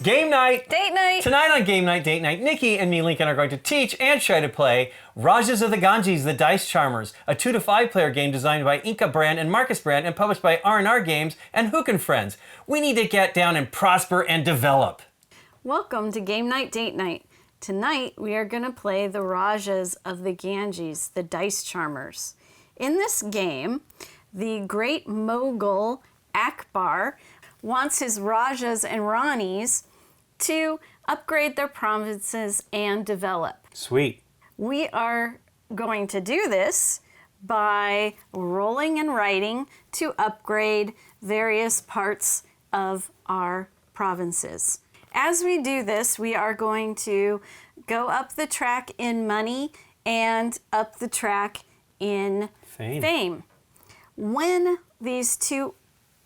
Game night! Date night! Tonight on Game Night, Date Night, Nikki and me, Lincoln, are going to teach and try to play Rajas of the Ganges, the Dice Charmers, a 2 to 5 player game designed by Inka Brand and Markus Brand and published by R&R Games and HUCH and Friends. We need to get down and prosper and develop. Welcome to Game Night, Date Night. Tonight we are going to play the Rajas of the Ganges, the Dice Charmers. In this game, the great mogul Akbar wants his Rajas and Ranis to upgrade their provinces and develop. Sweet. We are going to do this by rolling and writing to upgrade various parts of our provinces. As we do this, we are going to go up the track in money and up the track in fame. When these two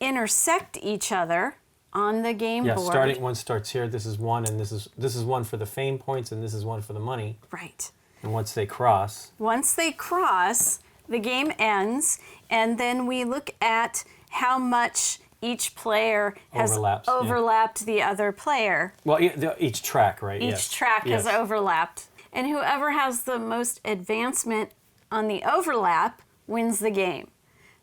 intersect each other on the game board. One starts here, this is one, and this is one for the fame points, and this is one for the money. Right. And once they cross, the game ends, and then we look at how much each player has overlapped the other player. Well, each track, right? Each track has overlapped. And whoever has the most advancement on the overlap wins the game.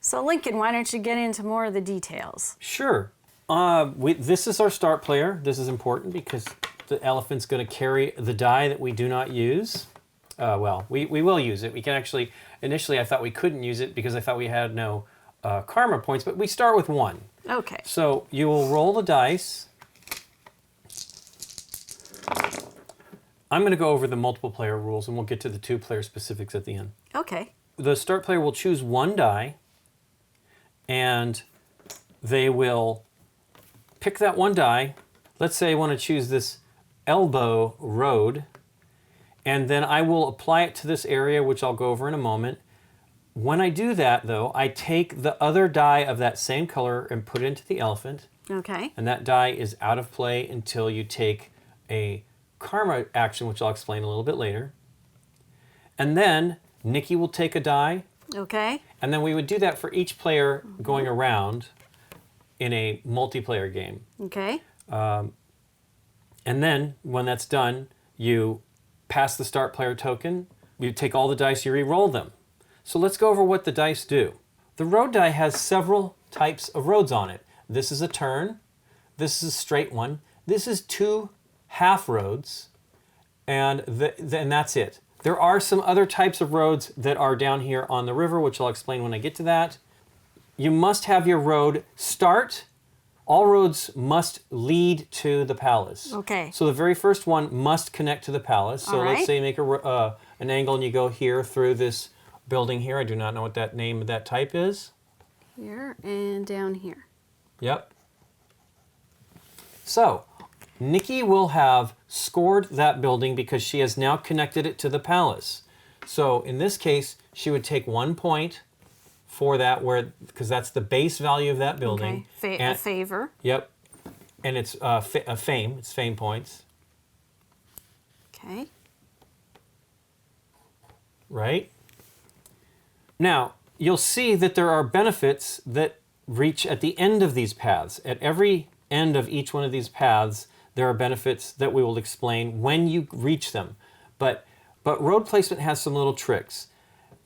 So Lincoln, why don't you get into more of the details? Sure. This is our start player. This is important because the elephant's going to carry the die that we do not use. We will use it. We can actually, initially I thought we couldn't use it because I thought we had no karma points, but we start with 1. Okay. So you will roll the dice. I'm going to go over the multiple player rules and we'll get to the 2-player specifics at the end. Okay. The start player will choose 1 die and they will pick that 1 die. Let's say I want to choose this elbow road, and then I will apply it to this area, which I'll go over in a moment. When I do that, though, I take the other die of that same color and put it into the elephant. Okay. And that die is out of play until you take a karma action, which I'll explain a little bit later. And then Nikki will take a die. Okay. And then we would do that for each player going around in a multiplayer game. Okay. And then when that's done, you pass the start player token, you take all the dice, you re-roll them. So let's go over what the dice do. The road die has several types of roads on it. This is a turn, this is a straight one, this is 2 half roads, and that's it. There are some other types of roads that are down here on the river, which I'll explain when I get to that. You must have your road start. All roads must lead to the palace. Okay. So the very first one must connect to the palace. So let's say you make an angle and you go here through this building here. I do not know what that name of that type is. Here and down here. Yep. So Nikki will have scored that building because she has now connected it to the palace. So in this case, she would take 1 point for that, because that's the base value of that building. Okay. A favor. Yep. And it's fame. It's fame points. Okay. Right? Now, you'll see that there are benefits that reach at the end of these paths. At every end of each one of these paths, there are benefits that we will explain when you reach them. But road placement has some little tricks.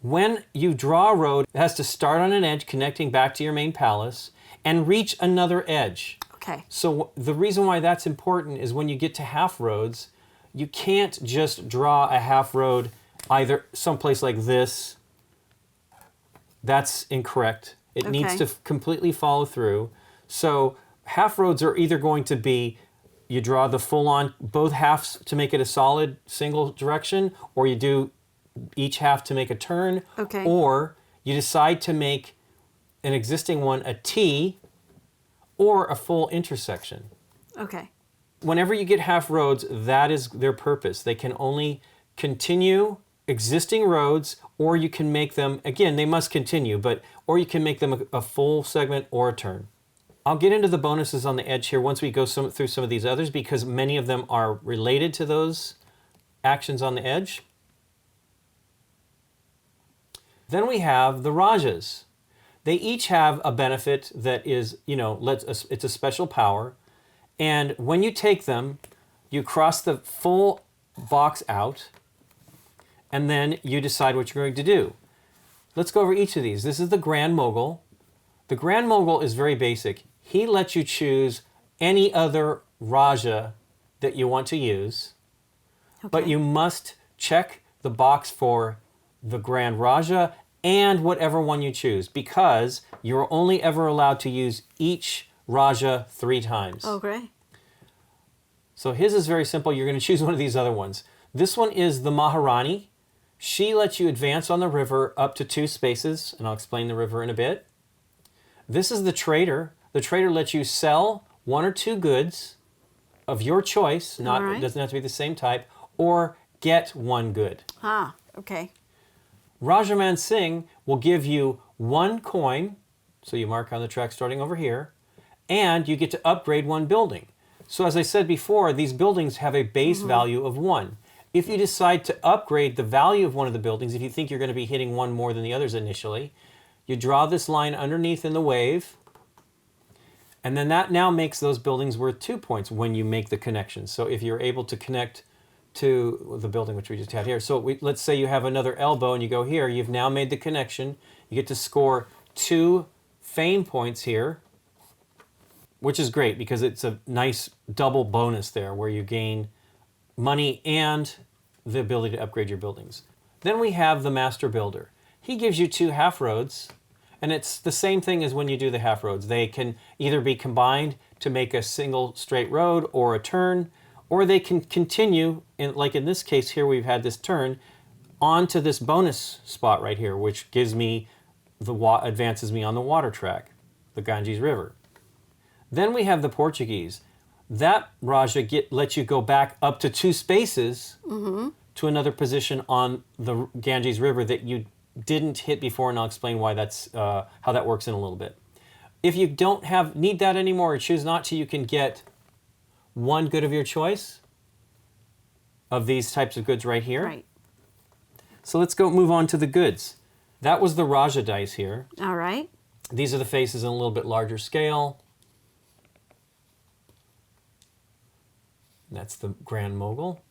When you draw a road, it has to start on an edge connecting back to your main palace and reach another edge. Okay. So the reason why that's important is when you get to half roads, you can't just draw a half road either someplace like this. That's incorrect. It needs to completely follow through. So half roads are either going to be you draw the full-on both halves to make it a solid single direction, or you do each half to make a turn, or you decide to make an existing one a T or a full intersection. Okay. Whenever you get half roads, that is their purpose. They can only continue existing roads, or you can make them, again, they must continue, or you can make them a full segment or a turn. I'll get into the bonuses on the edge here once we go through some of these others, because many of them are related to those actions on the edge. Then we have the Rajas. They each have a benefit that is, it's a special power, And when you take them, you cross the full box out, and then you decide what you're going to do. Let's go over each of these. This is the Grand Mogul. The Grand Mogul is very basic. He lets you choose any other Raja that you want to use, but you must check the box for the Grand Raja and whatever one you choose, because you're only ever allowed to use each Raja 3 times. Okay. So his is very simple. You're going to choose one of these other ones. This one is the Maharani. She lets you advance on the river up to 2 spaces, and I'll explain the river in a bit. This is the Trader. The Trader lets you sell 1 or 2 goods of your choice, not it doesn't have to be the same type, or get 1 good. Ah, okay. Rajaman Singh will give you 1 coin, so you mark on the track starting over here, and you get to upgrade 1 building. So as I said before, these buildings have a base value of 1. If you decide to upgrade the value of one of the buildings, if you think you're going to be hitting 1 more than the others initially, you draw this line underneath in the wave, and then that now makes those buildings worth 2 points when you make the connection. So if you're able to connect to the building which we just had here. So let's say you have another elbow and you go here, you've now made the connection. You get to score 2 fame points here, which is great because it's a nice double bonus there where you gain money and the ability to upgrade your buildings. Then we have the Master Builder. He gives you 2 half roads, and it's the same thing as when you do the half roads. They can either be combined to make a single straight road or a turn, or they can continue, like in this case here we've had this turn, onto this bonus spot right here, which gives me advances me on the water track, the Ganges River. Then we have the Portuguese. That Raja lets you go back up to 2 spaces to another position on the Ganges River that you didn't hit before, and I'll explain why that's how that works in a little bit. If you don't need that anymore or choose not to, you can get 1 good of your choice of these types of goods right here. Right. So let's move on to the goods. That was the Raja dice here. All right. These are the faces in a little bit larger scale. That's the Grand Mogul.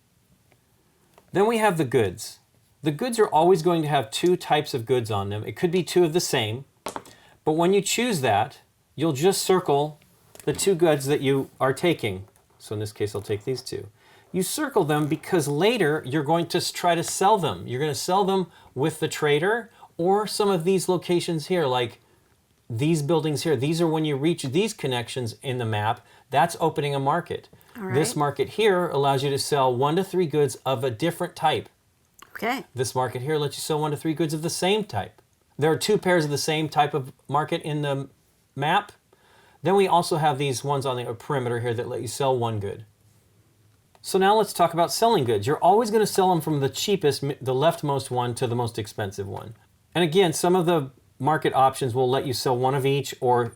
Then we have the goods. The goods are always going to have 2 types of goods on them. It could be 2 of the same, but when you choose that, you'll just circle the 2 goods that you are taking. So in this case, I'll take these 2. You circle them because later you're going to try to sell them. You're going to sell them with the Trader or some of these locations here, like these buildings here. These are when you reach these connections in the map. That's opening a market. All right. This market here allows you to sell 1 to 3 goods of a different type. Okay. This market here lets you sell 1 to 3 goods of the same type. There are 2 pairs of the same type of market in the map. Then we also have these ones on the perimeter here that let you sell 1 good. So now let's talk about selling goods. You're always going to sell them from the cheapest, the leftmost one, to the most expensive one. And again, some of the market options will let you sell 1 of each, or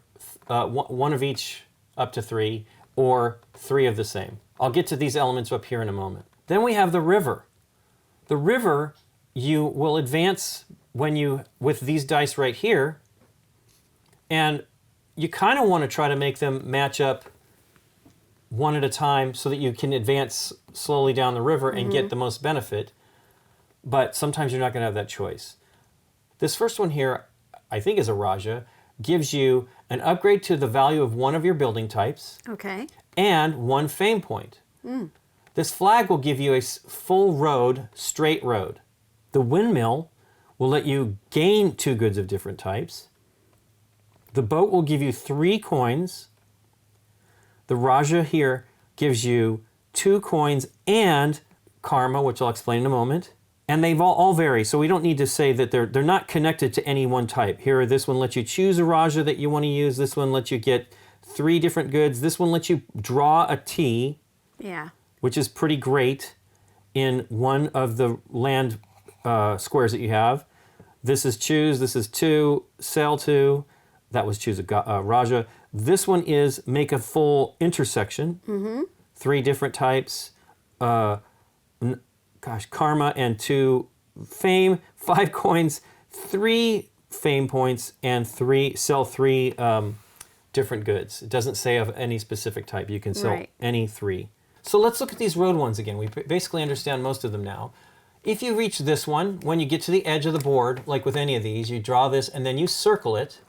1 of each up to 3, or 3 of the same. I'll get to these elements up here in a moment. Then we have the river. The river, you will advance with these dice right here, and you kind of want to try to make them match up 1 at a time so that you can advance slowly down the river and get the most benefit. But sometimes you're not going to have that choice. This first one here, I think is a Raja, gives you an upgrade to the value of 1 of your building types. Okay. And 1 fame point. This flag will give you a full road, straight road. The windmill will let you gain 2 goods of different types. The boat will give you 3 coins. The Raja here gives you 2 coins and karma, which I'll explain in a moment. And they all vary, so we don't need to say that they're not connected to any one type. Here, this one lets you choose a Raja that you want to use. This one lets you get 3 different goods. This one lets you draw a T. Yeah. Which is pretty great in one of the land squares that you have. This is choose, this is 2, sell 2. That was choose a Raja. This one is make a full intersection. 3 different types. Karma and 2 fame, 5 coins, 3 fame points, and sell 3 different goods. It doesn't say of any specific type. You can sell Right. any 3. So let's look at these road ones again. We basically understand most of them now. If you reach this one, when you get to the edge of the board, like with any of these, you draw this and then you circle it.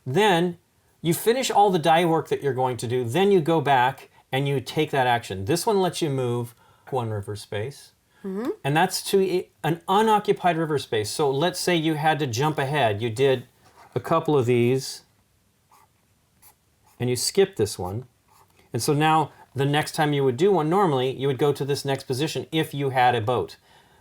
Then you finish all the die work that you're going to do. Then you go back and you take that action. This one lets you move 1 river space. And that's to an unoccupied river space. So let's say you had to jump ahead. You did a couple of these and you skipped this one. And so now the next time you would do one normally, you would go to this next position if you had a boat.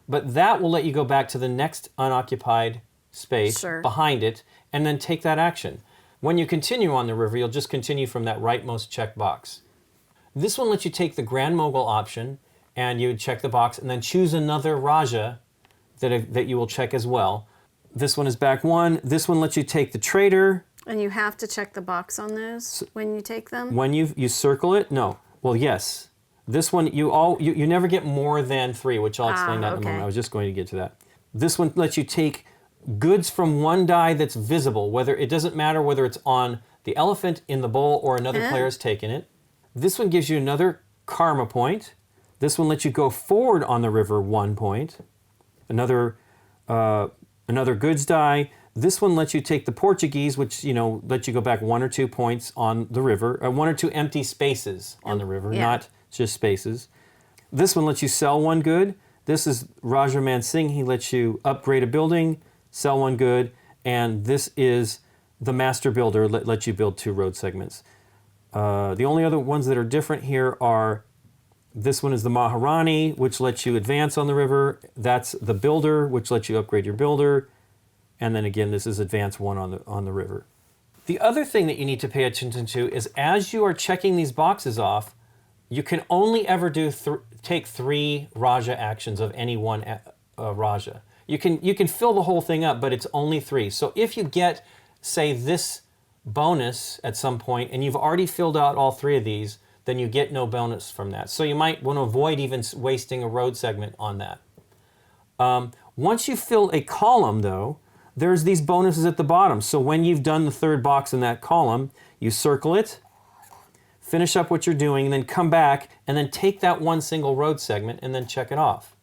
But that will let you go back to the next unoccupied space behind it and then take that action. When you continue on the river, you'll just continue from that rightmost check box. This one lets you take the Grand Mogul option and you would check the box and then choose another Raja that you will check as well. This one is back 1. This one lets you take the Trader. And you have to check the box on those when you take them? When you circle it, no. Well, yes. This one, you never get more than 3, which I'll explain that in a moment. I was just going to get to that. This one lets you take goods from one die that's visible, it doesn't matter whether it's on the elephant, in the bowl, or another player's taken it. This one gives you another karma point. This one lets you go forward on the river 1 point. Another goods die. This one lets you take the Portuguese, which lets you go back 1 or 2 points on the river, 1 or 2 empty spaces on the river, not just spaces. This one lets you sell 1 good. This is Raja Man Singh. He lets you upgrade a building, sell 1 good, and this is the Master Builder that lets you build 2 road segments. The only other ones that are different here are this one is the Maharani, which lets you advance on the river. That's the Builder, which lets you upgrade your builder. And then again, this is advance 1 on the river. The other thing that you need to pay attention to is as you are checking these boxes off, you can only ever take 3 Raja actions of any one Raja. You can fill the whole thing up, but it's only 3. So if you get, say, this bonus at some point, and you've already filled out all 3 of these, then you get no bonus from that. So you might want to avoid even wasting a road segment on that. Once you fill a column, though, there's these bonuses at the bottom. So when you've done the 3rd box in that column, you circle it, finish up what you're doing, and then come back and then take that 1 single road segment and then check it off.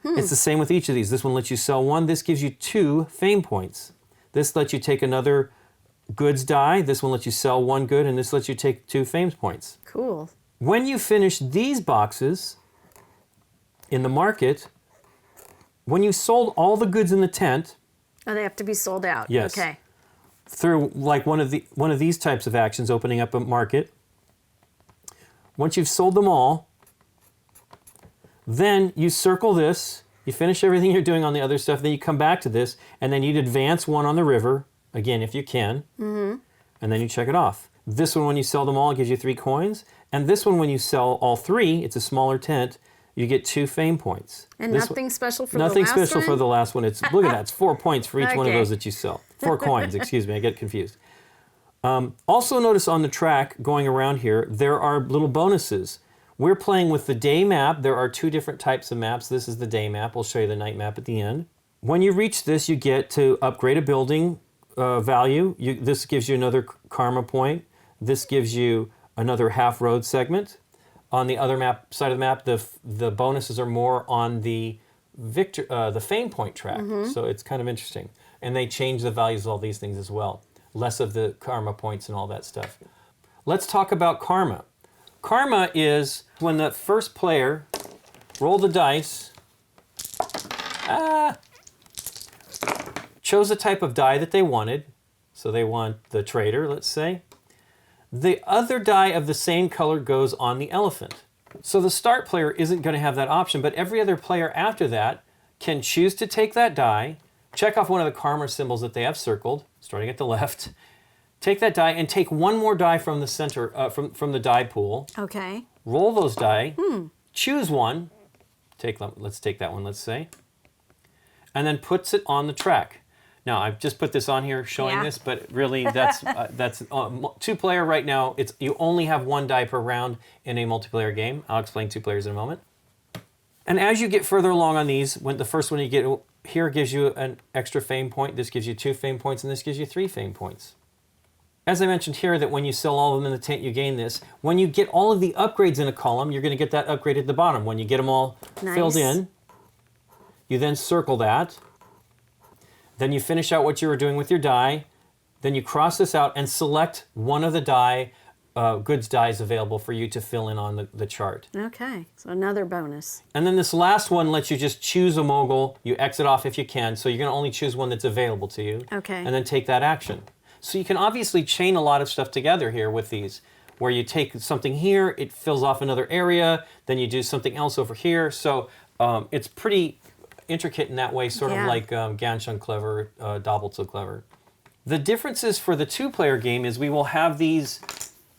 It's the same with each of these. This one lets you sell 1. This gives you 2 fame points. This lets you take another goods die. This one lets you sell 1 good, and this lets you take 2 fame points. Cool. When you finish these boxes in the market, when you sold all the goods in the tent, they have to be sold out. Yes. Okay. Through like one of these types of actions, opening up a market. Once you've sold them all, then you circle this, you finish everything you're doing on the other stuff, then you come back to this, and then you'd advance 1 on the river, again, if you can, and then you check it off. This one, when you sell them all, it gives you 3 coins, and this one, when you sell all 3, it's a smaller tent, you get 2 fame points. And nothing special for Nothing the last special one? for the last one. Look at that, it's 4 points for each one of Okay. those that you sell. 4 coins, excuse me, I get confused. Also notice on the track going around here, there are little bonuses. We're playing with the day map. There are 2 different types of maps. This is the day map. We'll show you the night map at the end. When you reach this, you get to upgrade a building value. This gives you another karma point. This gives you another half road segment. On the other side of the map, the bonuses are more on the fame point track. So it's kind of interesting. And they change the values of all these things as well. Less of the karma points and all that stuff. Let's talk about karma. Karma is when the first player rolled the dice, chose a type of die that they wanted. So they want the Trader, let's say. The other die of the same color goes on the elephant. So the start player isn't going to have that option, but every other player after that can choose to take that die, check off one of the karma symbols that they have circled, starting at the left, take that die and take 1 more die from the center, from the die pool. Okay. Roll those die, choose one, let's take that one, let's say, and then puts it on the track. Now, I've just put this on here showing this, but really that's 2-player right now. You only have 1 die per round in a multiplayer game. I'll explain 2 players in a moment. And as you get further along on these, when the first one you get here gives you an extra fame point, this gives you 2 fame points, and this gives you 3 fame points. As I mentioned here, that when you sell all of them in the tent, you gain this. When you get all of the upgrades in a column, you're going to get that upgrade at the bottom. When you get them all filled in, you then circle that. Then you finish out what you were doing with your die. Then you cross this out and select one of the die, goods dies available for you to fill in on the chart. Okay, so another bonus. And then this last one lets you just choose a mogul. You exit off if you can, so you're going to only choose one that's available to you. Okay. And then take that action. So you can obviously chain a lot of stuff together here with these, where you take something here, it fills off another area, then you do something else over here. So it's pretty intricate in that way, sort of like Ganz schön clever, Doppelt so clever. The differences for the two-player game is we will have these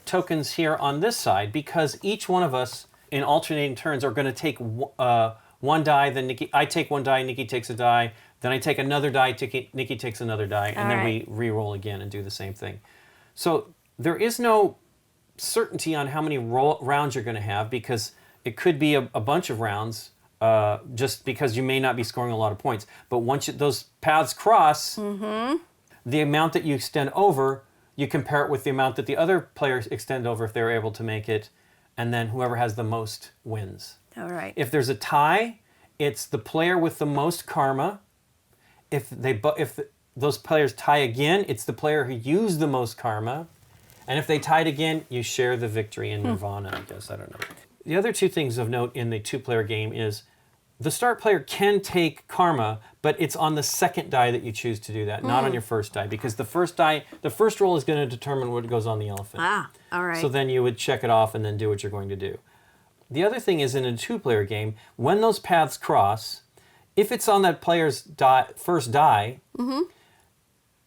tokens here on this side because each one of us in alternating turns are going to take one die, then I take one die, Nikki takes a die, then I take another die, Nikki takes another die, and then we re-roll again and do the same thing. So there is no certainty on how many rounds you're going to have because it could be a bunch of rounds just because you may not be scoring a lot of points. But once those paths cross, the amount that you extend over, you compare it with the amount that the other players extend over if they're able to make it, and then whoever has the most wins. All right. If there's a tie, it's the player with the most karma. If those players tie again, it's the player who used the most karma. And if they tied again, you share the victory in Nirvana, I guess. I don't know. The other two things of note in the two-player game is the start player can take karma, but it's on the second die that you choose to do that, not on your first die, because the first roll is going to determine what goes on the elephant. Ah, all right. So then you would check it off and then do what you're going to do. The other thing is in a two-player game, when those paths cross, if it's on that player's first die,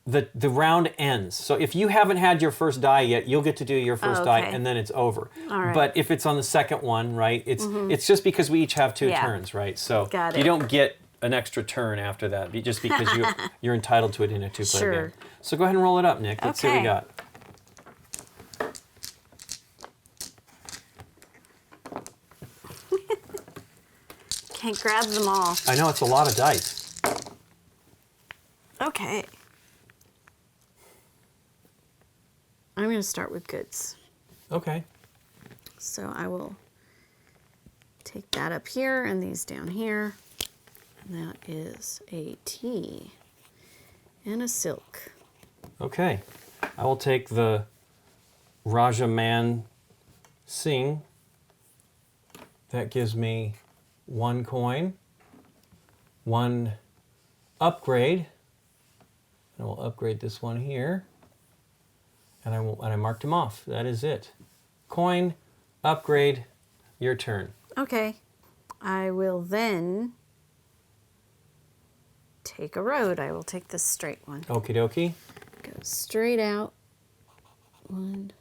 the round ends. So if you haven't had your first die yet, you'll get to do your first die, and then it's over. All right. But if it's on the second one, right, it's just because we each have two turns, right? So you don't get an extra turn after that, just because you're entitled to it in a two-player game. So go ahead and roll it up, Nick. Let's see what we got. Can't grab them all. I know, it's a lot of dice. Okay. I'm going to start with goods. Okay. So I will take that up here and these down here. And that is a tea and a silk. Okay. I will take the Raja Man Singh. That gives me 1 coin, 1 upgrade. I will upgrade this one here. And I marked them off. That is it. Coin, upgrade, your turn. Okay. I will then take a road. I will take this straight one. Okie dokie. Go straight out. 1.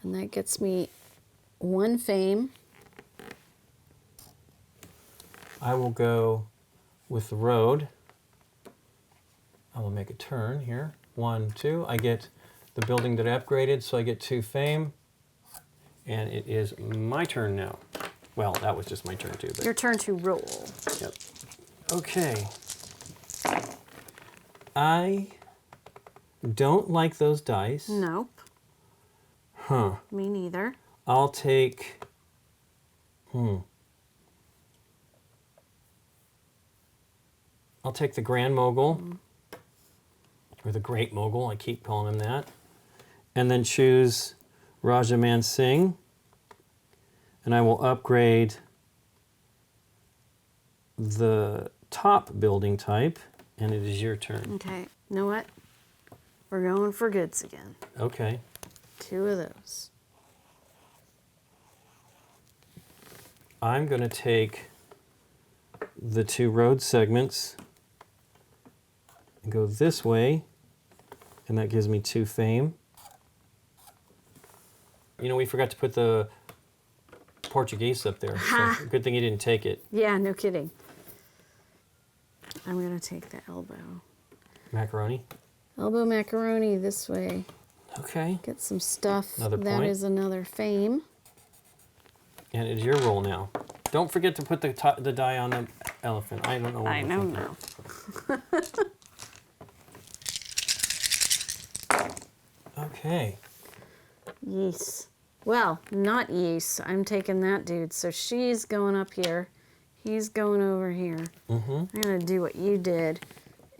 And that gets me 1 fame. I will go with the road. I will make a turn here. 1, 2. I get the building that I upgraded, so I get 2 fame. And it is my turn now. Well, that was just my turn too. But Your turn to roll. Yep. Okay. I don't like those dice. Nope. Huh. Me neither. I'll take... I'll take the Grand Mogul, or the Great Mogul, I keep calling him that, and then choose Raja Man Singh, and I will upgrade the top building type, and it is your turn. Okay. You know what? We're going for goods again. Okay. 2 of those. I'm going to take the 2 road segments and go this way, and that gives me 2 fame. You know, we forgot to put the Portuguese up there, so good thing you didn't take it. Yeah, no kidding. I'm going to take the elbow. Macaroni. Elbow macaroni this way. Okay. Get some stuff. Another That point. is another fame. And it's your roll now. Don't forget to put the die on the elephant. I don't know what I I'm know thinking. now. Okay. Yes. Well, not yes. I'm taking that dude. So she's going up here. He's going over here. I'm going to do what you did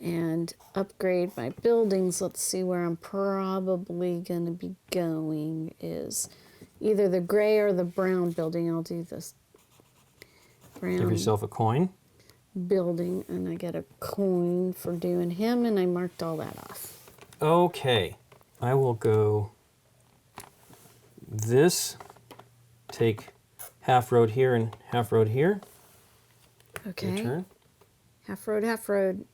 and upgrade my buildings. Let's see where I'm probably going to be going is either the gray or the brown building. I'll do this brown Give yourself a coin. building, and I get a coin for doing him, and I marked all that off. Okay. I will go this, take half road here and half road here. Okay. Your turn. Half road, half road.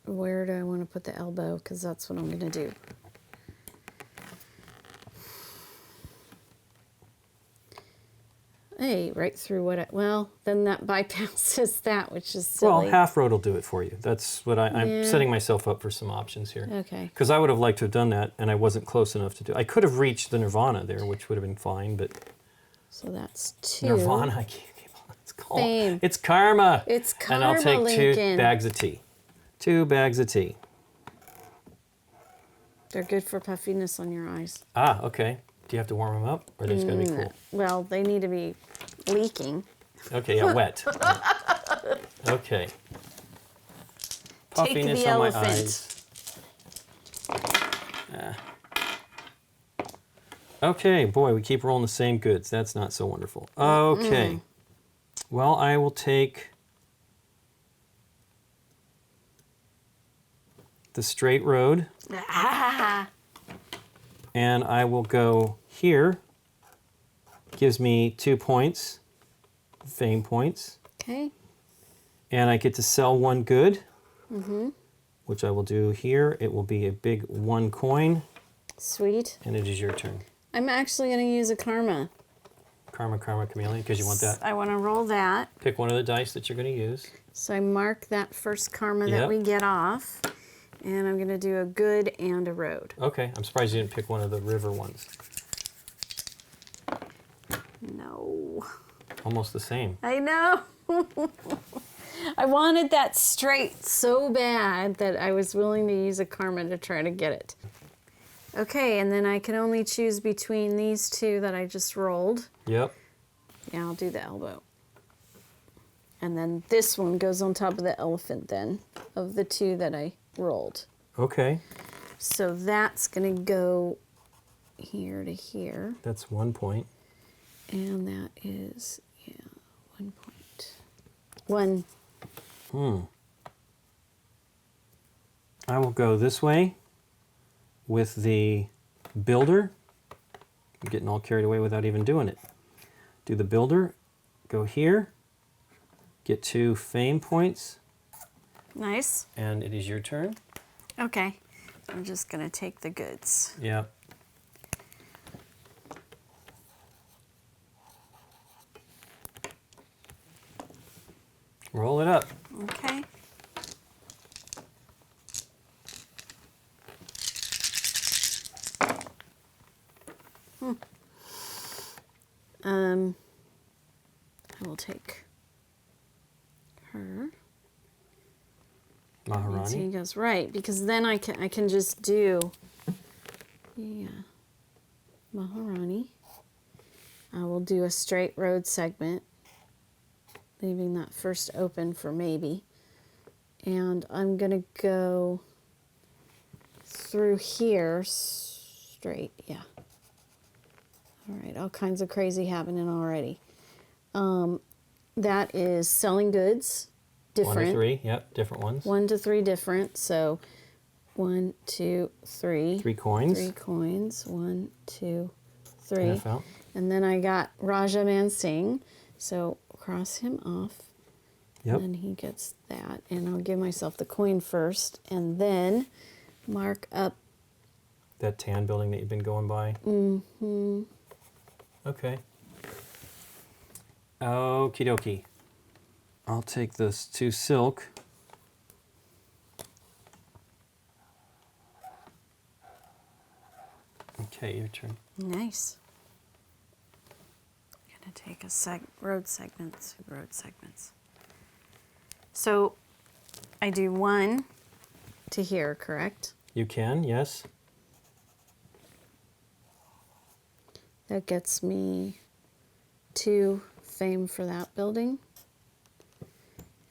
Where do I want to put the elbow? Because that's what I'm going to do. Hey, right through what I... Well, then that bypasses that, which is silly. Well, half road will do it for you. That's what I'm Yeah. setting myself up for some options here. Okay. Because I would have liked to have done that, and I wasn't close enough to do. I could have reached the Nirvana there, which would have been fine, but So that's 2. Nirvana, I can't. It's called. Fame. It's karma. It's And I'll karma, take Lincoln. 2 bags of tea. 2 bags of tea. They're good for puffiness on your eyes. Ah, okay. Do you have to warm them up, or are they just gonna be cool? Well, they need to be leaking. Okay, yeah, wet. Okay. Puffiness the on my elephant. eyes. Ah. Okay, boy, we keep rolling the same goods. That's not so wonderful. Okay. Well, I will take the straight road, and I will go here. Gives me 2 points, fame points, Okay. and I get to sell 1 good, which I will do here. It will be a big 1 coin, Sweet. and it is your turn. I'm actually going to use a karma. Karma, karma, chameleon, because you want that. I want to roll that. Pick one of the dice that you're going to use. So I mark that first karma that Yep. we get off. And I'm going to do a good and a road. Okay, I'm surprised you didn't pick one of the river ones. No. Almost the same. I know. I wanted that straight so bad that I was willing to use a karma to try to get it. Okay, and then I can only choose between these 2 that I just rolled. Yep. Yeah, I'll do the elbow. And then this one goes on top of the elephant then, of the 2 that I rolled. Okay, So that's going to go here to here. that's 1 point. And that is, 1 point. 1. I will go this way with the builder. I'm getting all carried away without even doing it. Do the builder, go here, get 2 fame points, Nice. and it is your turn. Okay. I'm just going to take the goods. Yep. Roll it up. Okay. I will take her. And so he Maharani. goes right, because then I can just do Maharani. I will do a straight road segment, leaving that first open for maybe. And I'm gonna go through here straight, yeah. All right, all kinds of crazy happening already. That is selling goods, 1 different. to 3, yep, different ones. 1 to 3 different. So 1, 2, 3. 3 coins. 3 coins. 1, 2, 3. Half out. And then I got Raja Man Singh. So cross him off. Yep. And then he gets that. And I'll give myself the coin first. And then mark up. That tan building that you've been going by. Okay. Okie dokie. I'll take this 2 silk. Okay, your turn. Nice. I'm going to take a road segments. So I do 1 to here, correct? You can, yes. That gets me 2 fame for that building.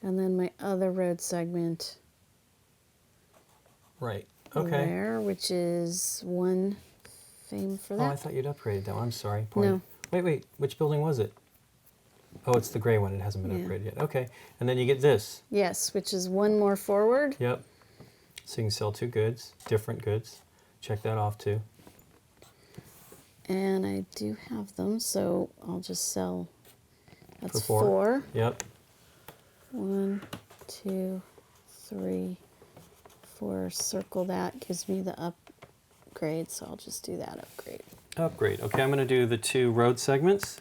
And then my other road segment Right. Okay. there, which is 1 fame for that. Oh, I thought you'd upgraded that one. I'm sorry. Point. No. Wait. Which building was it? Oh, it's the gray one. It hasn't been Yeah. upgraded yet. Okay. And then you get this. Yes, which is 1 more forward. Yep. So you can sell 2 goods, different goods. Check that off too. And I do have them, so I'll just sell. That's For 4. Yep. 1, 2, 3, 4. Circle that. Gives me the upgrade, so I'll just do that upgrade. Upgrade. Okay, I'm going to do the 2 road segments.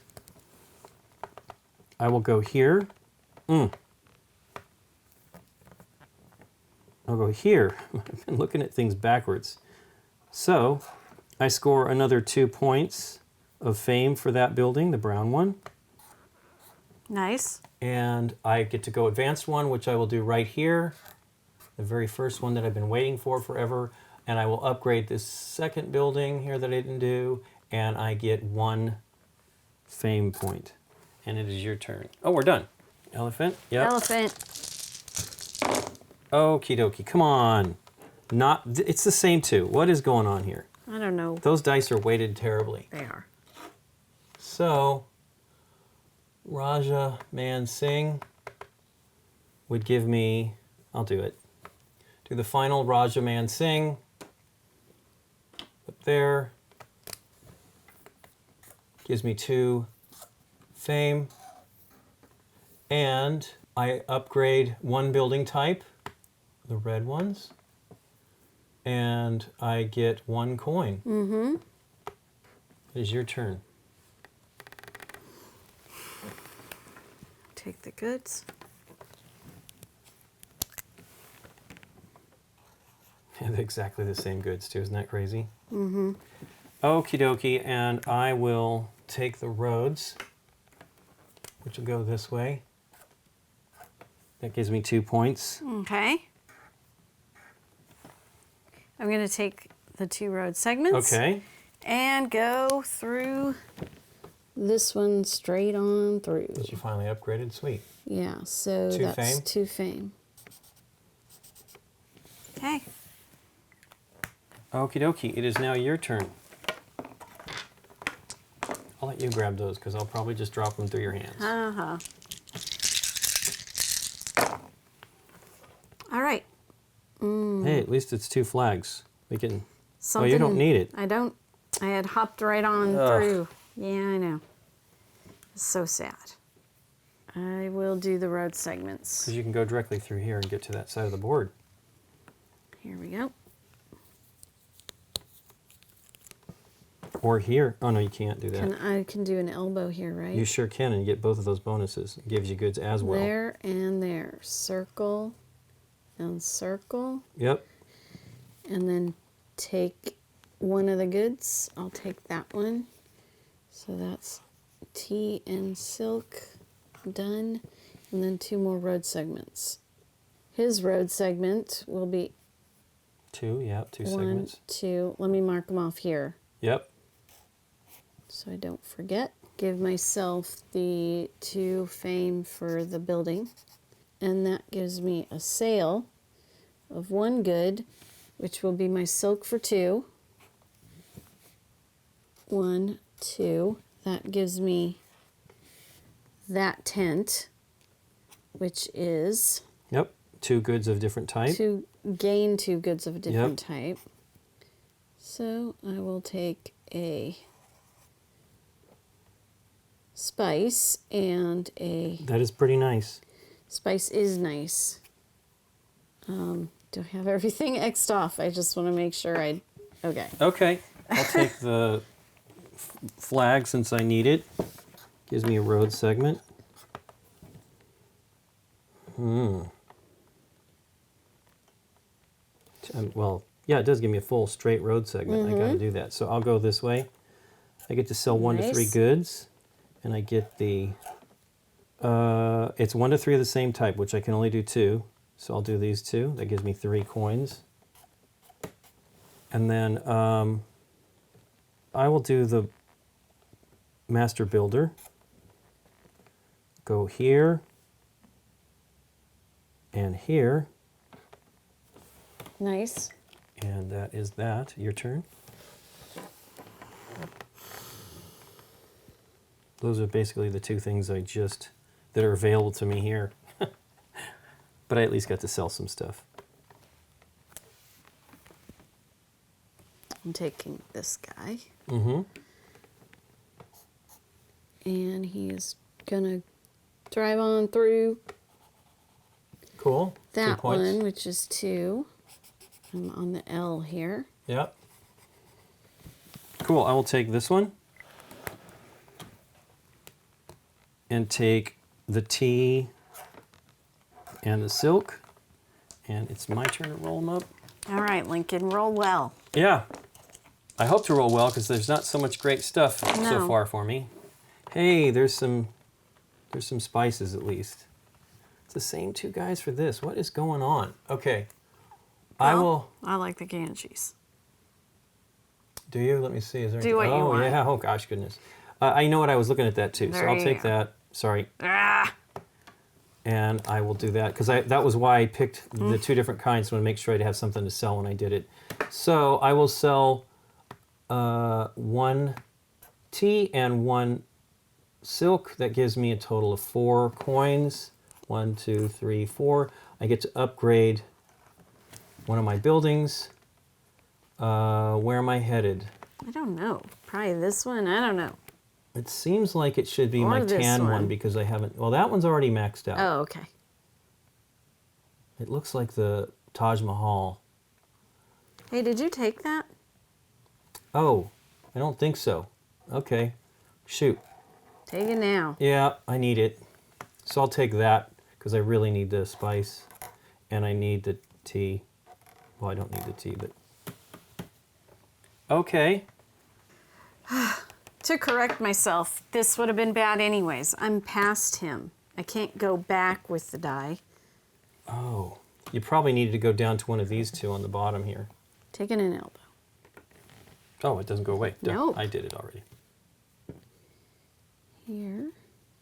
I will go here. I'll go here. I've been looking at things backwards. So I score another 2 points of fame for that building, the brown one. Nice. And I get to go advanced one, which I will do right here. The very first one that I've been waiting for forever. And I will upgrade this second building here that I didn't do. And I get 1 fame point. And it is your turn. Oh, we're done. Elephant? Yep. Elephant. Okie dokie. Come on. It's the same 2. What is going on here? I don't know. Those dice are weighted terribly. They are. So, Raja Man Singh would give me, I'll do it. Do the final Raja Man Singh. Up there. Gives me 2 fame. And I upgrade 1 building type, the red ones. And I get 1 coin. Mm-hmm. It is your turn. Take the goods. And exactly the same goods too, isn't that crazy? Mm-hmm. Okie dokie, and I will take the roads, which will go this way. That gives me 2 points. Okay. I'm going to take the 2 road segments. Okay. And go through this one straight on through. That you finally upgraded, sweet. Yeah, so 2 that's fame? 2 fame. Okay. Okie dokie, it is now your turn. I'll let you grab those because I'll probably just drop them through your hands. Uh-huh. All right. Hey, at least it's 2 flags. We can. Something, Oh, you don't need it. I don't. I had hopped right on through. Yeah, I know. It's so sad. I will do the road segments. Because you can go directly through here and get to that side of the board. Here we go. Or here. Oh, no, you can't do that. I can do an elbow here, right? You sure can, and you get both of those bonuses. It gives you goods as well. There and there. Circle and circle. Yep. And then take one of the goods. I'll take that one. So that's tea and silk done. And then 2 more road segments. His road segment will be 2, yep, 2 1, segments. 2. Let me mark them off here Yep. so I don't forget. Give myself the 2 fame for the building. And that gives me a sale of 1 good, which will be my silk for 2. 1, 2. That gives me that tent, which is Yep. 2 goods of different type. to gain 2 goods of a different type. So I will take a spice and a That is pretty nice. spice is nice. Do I have everything X'd off? I just want to make sure okay. Okay. I'll take the flag since I need it. Gives me a road segment. Well, yeah, it does give me a full straight road segment. I got to do that. So I'll go this way. I get to sell 1 to 3 Nice. goods, and I get the. It's 1 to 3 of the same type, which I can only do 2. So I'll do these 2. That gives me 3 coins. And then I will do the master builder. Go here and here. Nice. And that is that. Your turn. Those are basically the two things that are available to me here. But I at least got to sell some stuff. I'm taking this guy. Mm-hmm. And he is gonna drive on through Cool. 2 that points. one, which is 2. I'm on the L here. Yep. Cool. I will take this one and take the T and the silk, and it's my turn to roll them up. All right, Lincoln, roll well. Yeah. I hope to roll well because there's not so much great stuff so No. far for me. Hey, there's some spices at least. It's the same 2 guys for this. What is going on? Okay. I like the Ganges. Do you? Let me see. Is there Do what you want. Oh, yeah. Oh, gosh, goodness. I know what I was looking at that too, so There I'll you take go. that. Sorry. Ah! And I will do that because that was why I picked the 2 different kinds. So I want to make sure I'd have something to sell when I did it. So I will sell 1 tea and 1 silk. That gives me a total of 4 coins. 1, 2, 3, 4. I get to upgrade one of my buildings. Where am I headed? I don't know. Probably this one. I don't know. It seems like it should be Or my this tan one one. because I haven't. Well, that one's already maxed out. Oh, okay. It looks like the Taj Mahal. Hey, did you take that? Oh, I don't think so. Okay. Shoot. Take it now. Yeah, I need it. So I'll take that because I really need the spice and I need the tea. Well, I don't need the tea, but. Okay. To correct myself, this would have been bad anyways. I'm past him. I can't go back with the die. Oh. You probably needed to go down to one of these 2 on the bottom here. Taking an elbow. Oh, it doesn't go away. Duh, Nope. I did it already. Here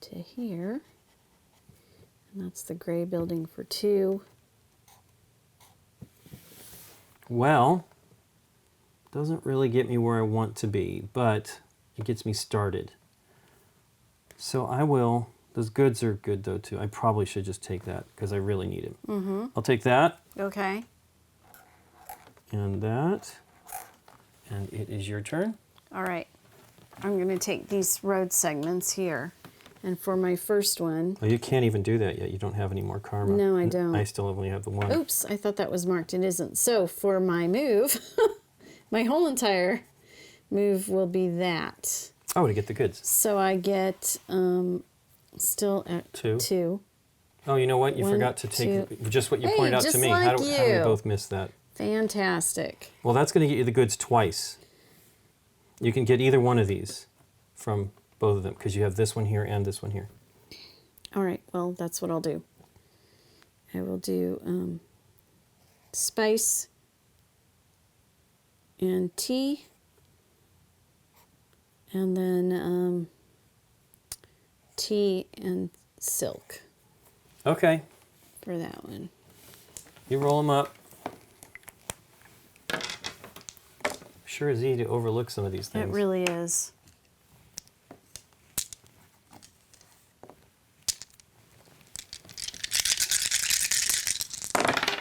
to here. And that's the gray building for 2. Well, doesn't really get me where I want to be, but it gets me started. So I will. Those goods are good though too. I probably should just take that because I really need it. Mm-hmm. I'll take that Okay. and that, and it is your turn. All right. I'm going to take these road segments here. And for my first one, Oh, you can't even do that yet. You don't have any more karma. No, I don't. I still only have the 1. oops, I thought that was marked. It isn't. So for my move, my whole entire move will be that. Oh, to get the goods. So I get still at 2. 2. Oh, you know what? You 1, forgot to take 2. just what you Hey, pointed out to just me. like How do we you. both miss that? Fantastic. Well, that's going to get you the goods twice. You can get either one of these from both of them because you have this one here and this one here. All right, well, that's what I'll do. I will do spice and tea, and then tea and silk Okay, for that one. you roll them up. Sure is easy to overlook some of these things. It really is.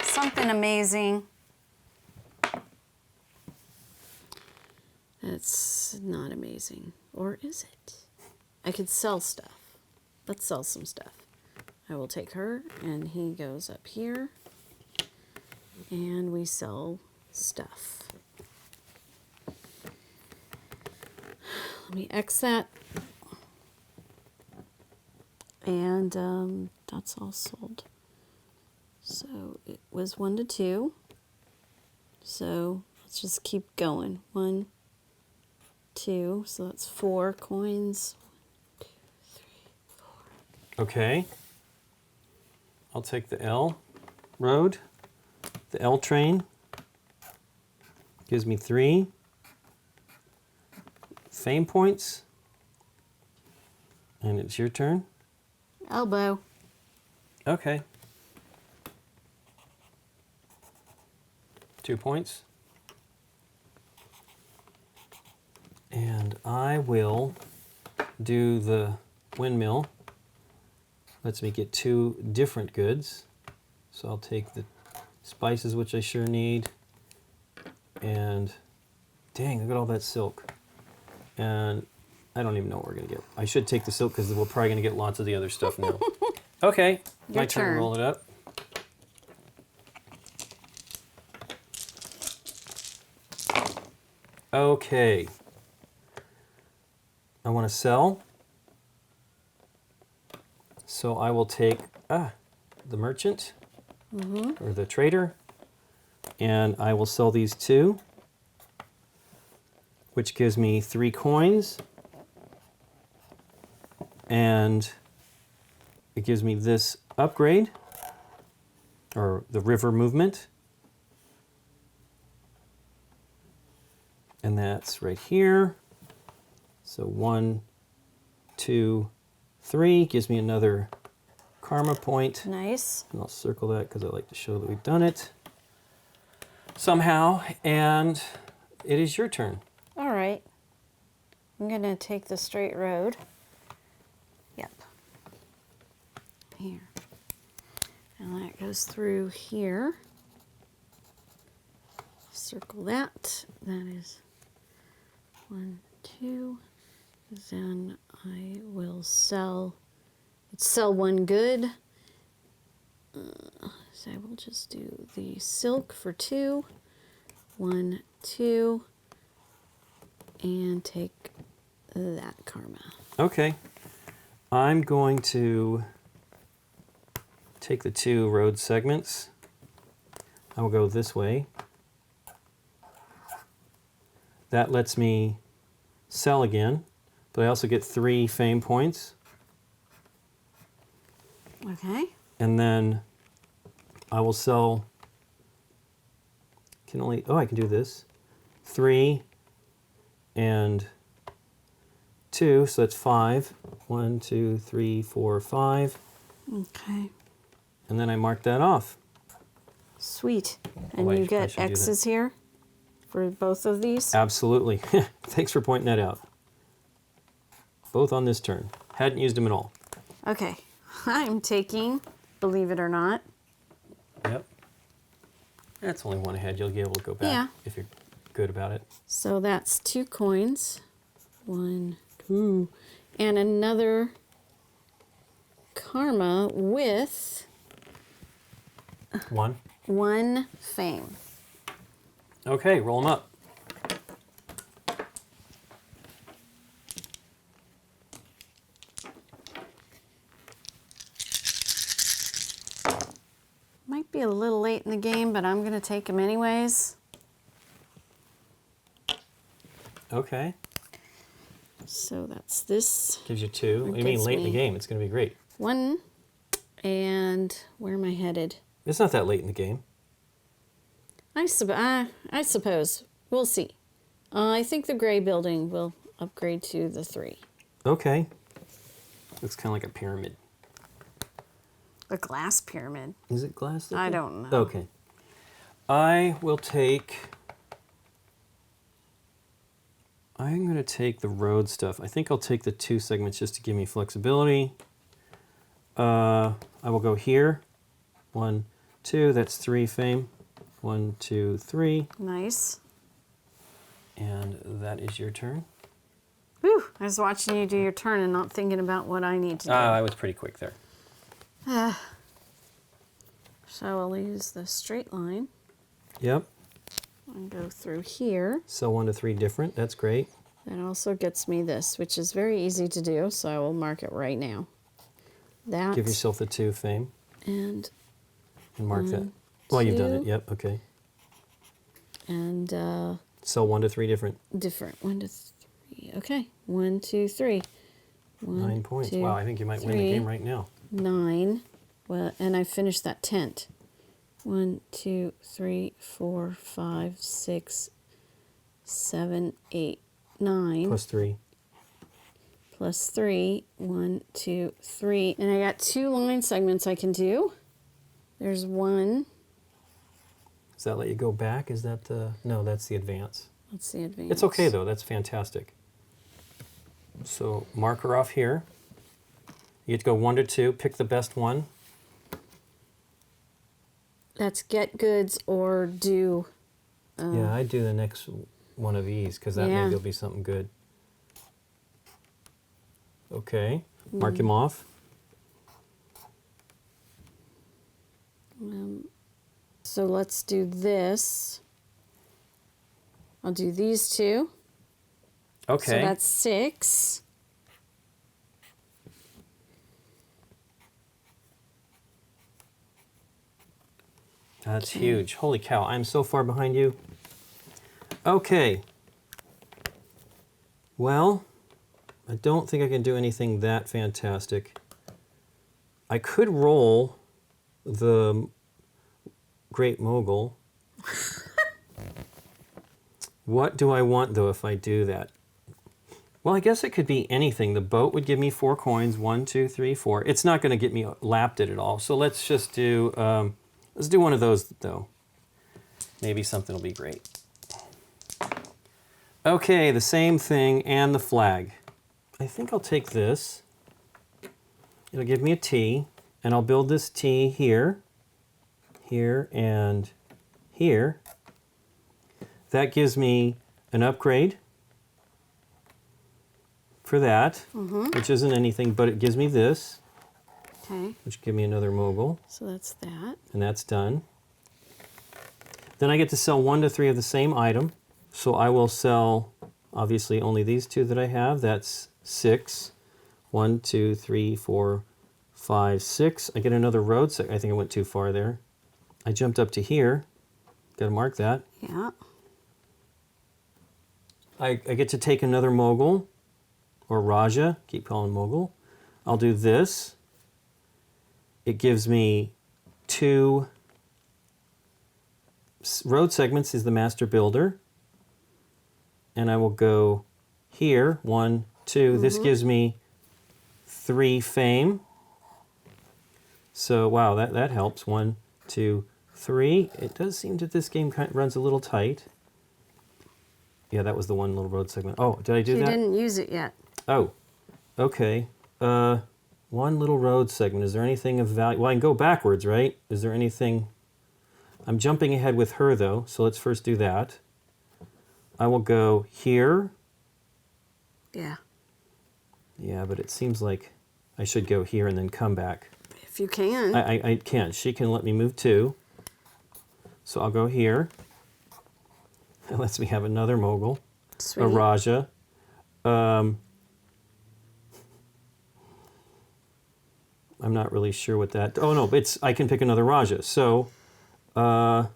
Something amazing. That's not amazing. Or is it? I could sell stuff. Let's sell some stuff. I will take her, and he goes up here, and we sell stuff. Let me X that. And that's all sold. So it was 1 to 2. So let's just keep going. 1, 2. So that's 4 coins. 1, 2, 3, 4. Okay. I'll take the L road. The L train gives me 3 fame points. And it's your turn? Elbow. Okay. 2 points. And I will do the windmill. Lets me get 2 different goods. So I'll take the spices, which I sure need. And dang, look at all that silk. And I don't even know what we're going to get. I should take the silk because we're probably going to get lots of the other stuff now. Okay, Your my turn to turn. roll it up. Okay. I want to sell. So I will take the merchant or the trader, and I will sell these 2, which gives me 3 coins, and it gives me this upgrade, or the river movement, and that's right here. So 1, 2, 3 gives me another karma point. Nice. And I'll circle that because I like to show that we've done it somehow. And it is your turn. All right. I'm going to take the straight road. Yep. Here. And that goes through here. Circle that. That is 1, 2. Then I will sell. It's sell 1 good. So I will just do the silk for 2. 1, 2. And take that karma. Okay. I'm going to take the 2 road segments. I will go this way. That lets me sell again, but I also get 3 fame points. Okay. And then I will sell, I can do this. 3 and 2, so that's 5. 1, 2, 3, 4, 5. Okay. And then I mark that off. Sweet. And wait, you I get should do that. X's here for both of these? Absolutely. Thanks for pointing that out. Both on this turn. Hadn't used them at all. Okay. I'm taking, believe it or not. Yep. That's only 1 ahead. You'll be able to go back if you're good about it. So that's 2 coins. 1, 2. And another karma with 1. 1 fame. Okay, roll them up. Might be a little late in the game, but I'm going to take them anyways. Okay. So that's this Gives you 2. What do you mean gives late in the me- game? It's going to be great. 1. And where am I headed? It's not that late in the game. I suppose. We'll see. I think the gray building will upgrade to the 3. Okay. Looks kind of like a pyramid. A glass pyramid. Is it glass? I don't know. Okay. I will take... I'm going to take the road stuff. I think I'll take the 2 segments just to give me flexibility. I will go here. 1, 2. That's 3 fame. 1, 2, 3. Nice. And that is your turn. Whew, I was watching you do your turn and not thinking about what I need to do. I was pretty quick there. So I'll use the straight line Yep. and go through here. So 1 to 3 different. That's great. That also gets me this, which is very easy to do, so I will mark it right now. That. Give yourself the 2 fame And mark that. 1, Well, you've done 2. it. Yep. Okay. And So 1 to 3 different. different. 1 to 3. Okay. 1, 2, 3. 1, 9 points. 2, Wow, I think you might win the 3, game right now. 9. Well, and I finished that tent. 1, 2, 3, 4, 5, 6, 7, 8, 9. Plus 3. plus 3. 1, 2, 3. And I got 2 line segments I can do. There's 1. Does that let you go back? Is that the... No, that's the advance. That's the advance. It's okay, though. That's fantastic. So marker off here. You get to go 1 to 2. Pick the best one. That's get goods or do... Yeah, I do the next one of these because that maybe will be something good. Okay, mark him off. So let's do this. I'll do these 2. Okay. So that's 6. That's huge. Holy cow, I'm so far behind you. Okay. Well, I don't think I can do anything that fantastic. I could roll the Great Mogul. What do I want, though, if I do that? Well, I guess it could be anything. The boat would give me 4 coins. 1, 2, 3, 4. It's not going to get me lapped at all. So let's just do... let's do one of those, though. Maybe something will be great. Okay, the same thing and the flag. I think I'll take this. It'll give me a T, and I'll build this T here, here, and here. That gives me an upgrade for that, which isn't anything, but it gives me this, which gives me another mogul. So that's that. And that's done. Then I get to sell 1 to 3 of the same item. So I will sell, obviously, only these 2 that I have. That's 6. 1, 2, 3, 4, 5, 6. I get another road. So I think I went too far there. I jumped up to here. Got to mark that. Yeah. I get to take another mogul, or Raja. Keep calling mogul. I'll do this. It gives me 2 road segments is the master builder. And I will go here, 1, 2. This gives me 3 fame. So, wow, that helps. 1, 2, 3. It does seem that this game kind of runs a little tight. Yeah, that was the one little road segment. Oh, did I do that? You didn't use it yet. Oh, okay. 1 little road segment. Is there anything of value? Well, I can go backwards, right? Is there anything? I'm jumping ahead with her, though, so let's first do that. I will go here. Yeah. Yeah, but it seems like I should go here and then come back. If you can. I can't. She can let me move 2. So I'll go here. That lets me have another mogul. Sweet. A Raja. I'm not really sure what that... Oh, no, I can pick another Raja. So, I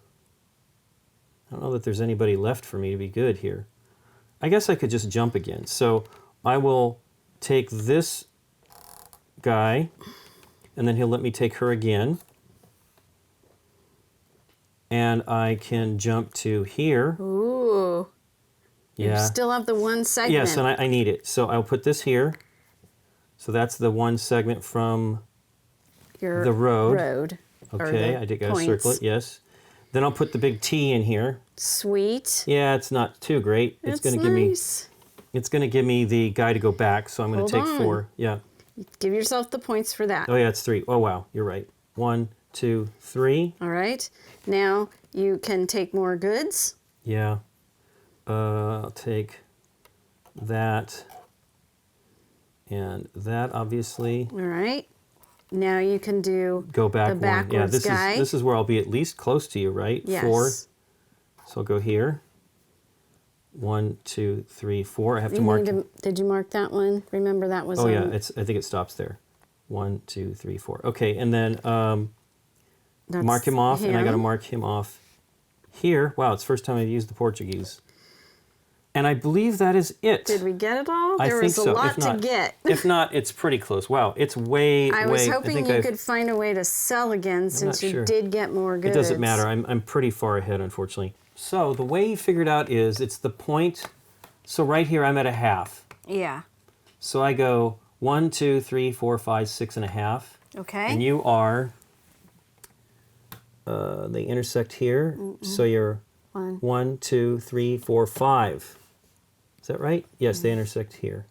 don't know that there's anybody left for me to be good here. I guess I could just jump again. So, I will take this guy, and then he'll let me take her again. And I can jump to here. Ooh. Yeah. You still have the 1 segment. Yes, and I need it. So I'll put this here. So that's the 1 segment from the road. Okay, I did got to circle it, yes. Then I'll put the big T in here. Sweet. Yeah, it's not too great. It's going to give me it's going to give me the guy to go back, so I'm going to take 4. Yeah. Give yourself the points for that. Oh yeah, it's 3. Oh wow, you're right. 1, 2, 3. All right. Now you can take more goods. Yeah. I'll take that and that, obviously. All right. Now you can do go back the backwards 1. Yeah, this is where I'll be at least close to you, right? Yes. 4. So I'll go here. 1, 2, 3, 4. I have to mark. Did you mark that one? Remember that was. Oh yeah, I think it stops there. 1, 2, 3, 4. Okay, and then mark him off, and I got to mark him off here. Wow, it's the first time I've used the Portuguese. And I believe that is it. Did we get it all? I there think was a lot to get. If not, it's pretty close. Wow, it's way. I was hoping you could find a way to sell again since you did get more goods. It doesn't matter. I'm pretty far ahead, unfortunately. So the way you figured out is it's the point. So right here, I'm at a half. Yeah. So I go 1, 2, 3, 4, 5, 6.5. Okay. And you are, they intersect here. So you're 1, 2, 3, 4, 5. Is that right? Yes, they intersect here.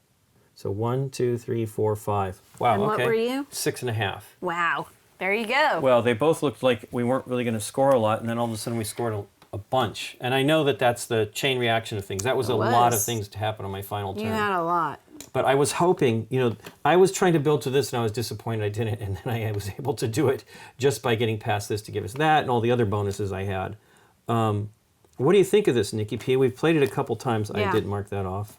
So 1, 2, 3, 4, 5. Wow, And okay. what were you? 6.5. Wow. There you go. Well, they both looked like we weren't really going to score a lot, and then all of a sudden we scored a bunch. And I know that that's the chain reaction of things. That was a lot of things to happen on my final turn. You had a lot. But I was hoping, I was trying to build to this, and I was disappointed I didn't, and then I was able to do it just by getting past this to give us that and all the other bonuses I had. What do you think of this, Nikki P? We've played it a couple times. Yeah. I did mark that off.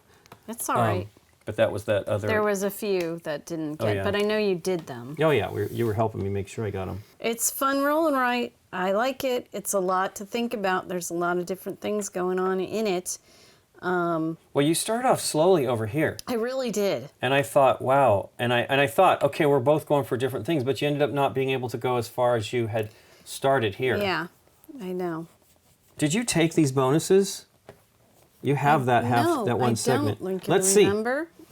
It's all right. But that was that other... There was a few that didn't get, yeah. but I know you did them. Oh, yeah, you were helping me make sure I got them. It's fun roll and write. I like it. It's a lot to think about. There's a lot of different things going on in it. Well, you started off slowly over here. I really did. And I thought, wow. And I thought, okay, we're both going for different things, but you ended up not being able to go as far as you had started here. Yeah, I know. Did you take these bonuses? You have that one segment. Lincoln, Let's remember? See.